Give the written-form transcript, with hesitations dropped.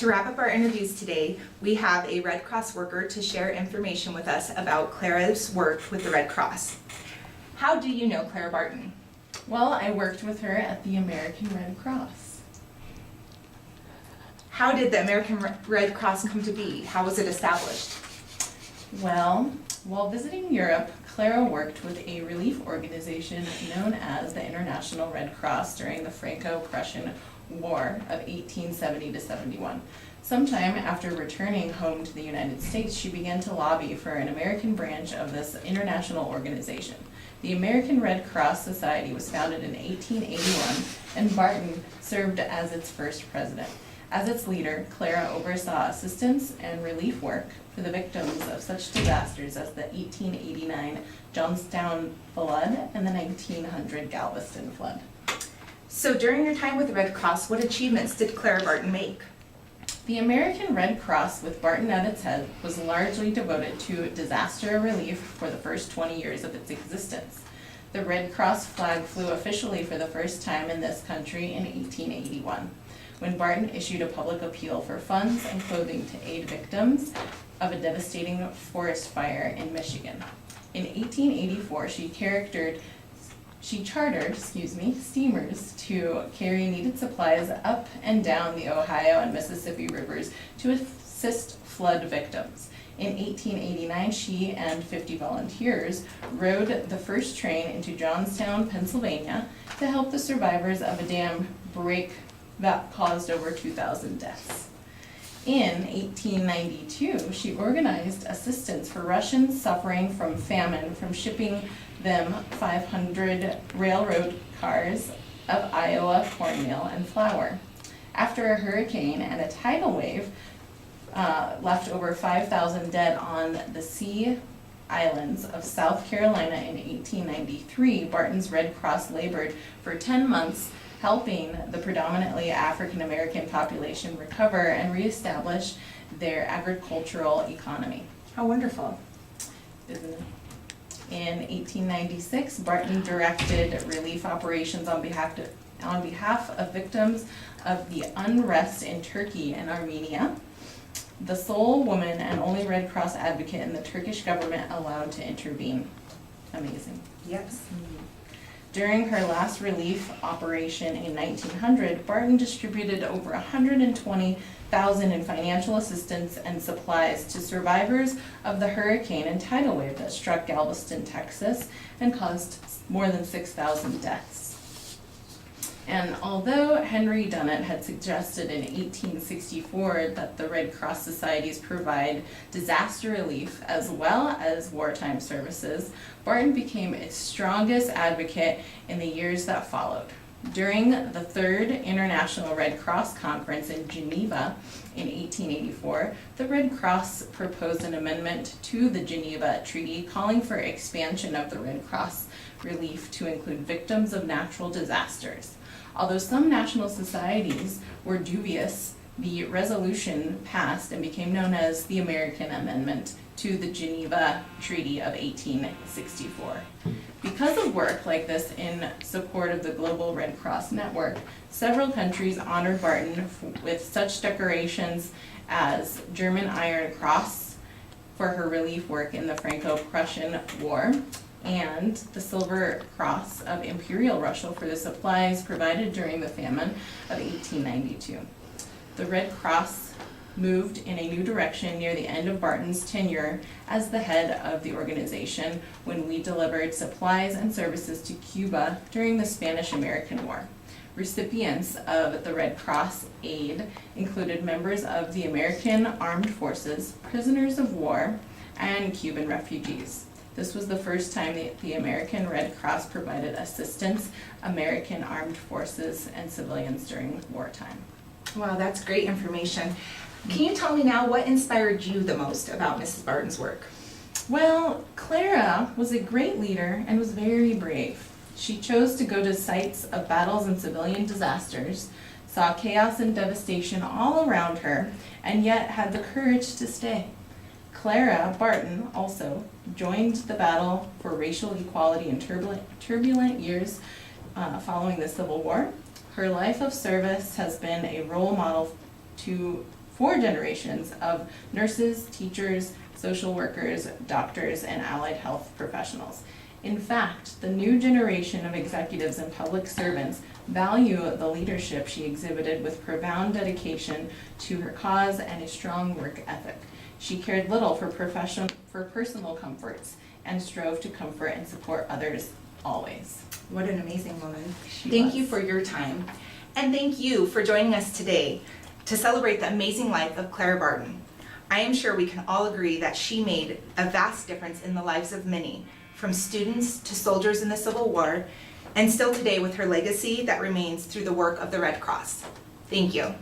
To wrap up our interviews today, we have a Red Cross worker to share information with us about Clara's work with the Red Cross. How do you know Clara Barton? Well, I worked with her at the American Red Cross. How did the American Red Cross come to be? How was it established? Well, while visiting Europe, Clara worked with a relief organization known as the International Red Cross during the Franco-Prussian War of 1870 to 71. Sometime after returning home to the United States, she began to lobby for an American branch of this international organization. The American Red Cross Society was founded in 1881, and Barton served as its first president. As its leader, Clara oversaw assistance and relief work for the victims of such disasters as the 1889 Johnstown flood and the 1900 Galveston flood. So during your time with the Red Cross, what achievements did Clara Barton make? The American Red Cross, with Barton at its head, was largely devoted to disaster relief for the first 20 years of its existence. The Red Cross flag flew officially for the first time in this country in 1881, when Barton issued a public appeal for funds and clothing to aid victims of a devastating forest fire in Michigan. In 1884, she chartered steamers to carry needed supplies up and down the Ohio and Mississippi rivers to assist flood victims. In 1889, she and 50 volunteers rode the first train into Johnstown, Pennsylvania to help the survivors of a dam break that caused over 2,000 deaths. In 1892, she organized assistance for Russians suffering from famine from shipping them 500 railroad cars of Iowa cornmeal and flour. After a hurricane and a tidal wave left over 5,000 dead on the Sea Islands of South Carolina in 1893, Barton's Red Cross labored for 10 months helping the predominantly African American population recover and reestablish their agricultural economy. How wonderful. Isn't it? In 1896, Barton directed relief operations on behalf of victims of the unrest in Turkey and Armenia, the sole woman and only Red Cross advocate in the Turkish government allowed to intervene. Amazing. Yes. During her last relief operation in 1900, Barton distributed over $120,000 in financial assistance and supplies to survivors of the hurricane and tidal wave that struck Galveston, Texas, and caused more than 6,000 deaths. And although Henry Dunant had suggested in 1864 that the Red Cross societies provide disaster relief as well as wartime services, Barton became its strongest advocate in the years that followed. During the Third International Red Cross Conference in Geneva in 1884, the Red Cross proposed an amendment to the Geneva Treaty calling for expansion of the Red Cross relief to include victims of natural disasters. Although some national societies were dubious, the resolution passed and became known as the American Amendment to the Geneva Treaty of 1864. Because of work like this in support of the Global Red Cross Network, several countries honored Barton with such decorations as German Iron Cross for her relief work in the Franco-Prussian War, and the Silver Cross of Imperial Russia for the supplies provided during the famine of 1892. The Red Cross moved in a new direction near the end of Barton's tenure as the head of the organization when we delivered supplies and services to Cuba during the Spanish-American War. Recipients of the Red Cross aid included members of the American Armed Forces, prisoners of war, and Cuban refugees. This was the first time the American Red Cross provided assistance American armed forces and civilians during wartime. Wow, that's great information. Can you tell me now what inspired you the most about Mrs. Barton's work? Well, Clara was a great leader and was very brave. She chose to go to sites of battles and civilian disasters, saw chaos and devastation all around her, and yet had the courage to stay. Clara Barton also joined the battle for racial equality in turbulent years following the Civil War. Her life of service has been a role model 4 generations of nurses, teachers, social workers, doctors, and allied health professionals. In fact, the new generation of executives and public servants value the leadership she exhibited with profound dedication to her cause and a strong work ethic. She cared little for personal comforts and strove to comfort and support others always. What an amazing woman. She Thank was. you for your time. And thank you for joining us today to celebrate the amazing life of Clara Barton. I am sure we can all agree that she made a vast difference in the lives of many, from students to soldiers in the Civil War, and still today with her legacy that remains through the work of the Red Cross. Thank you.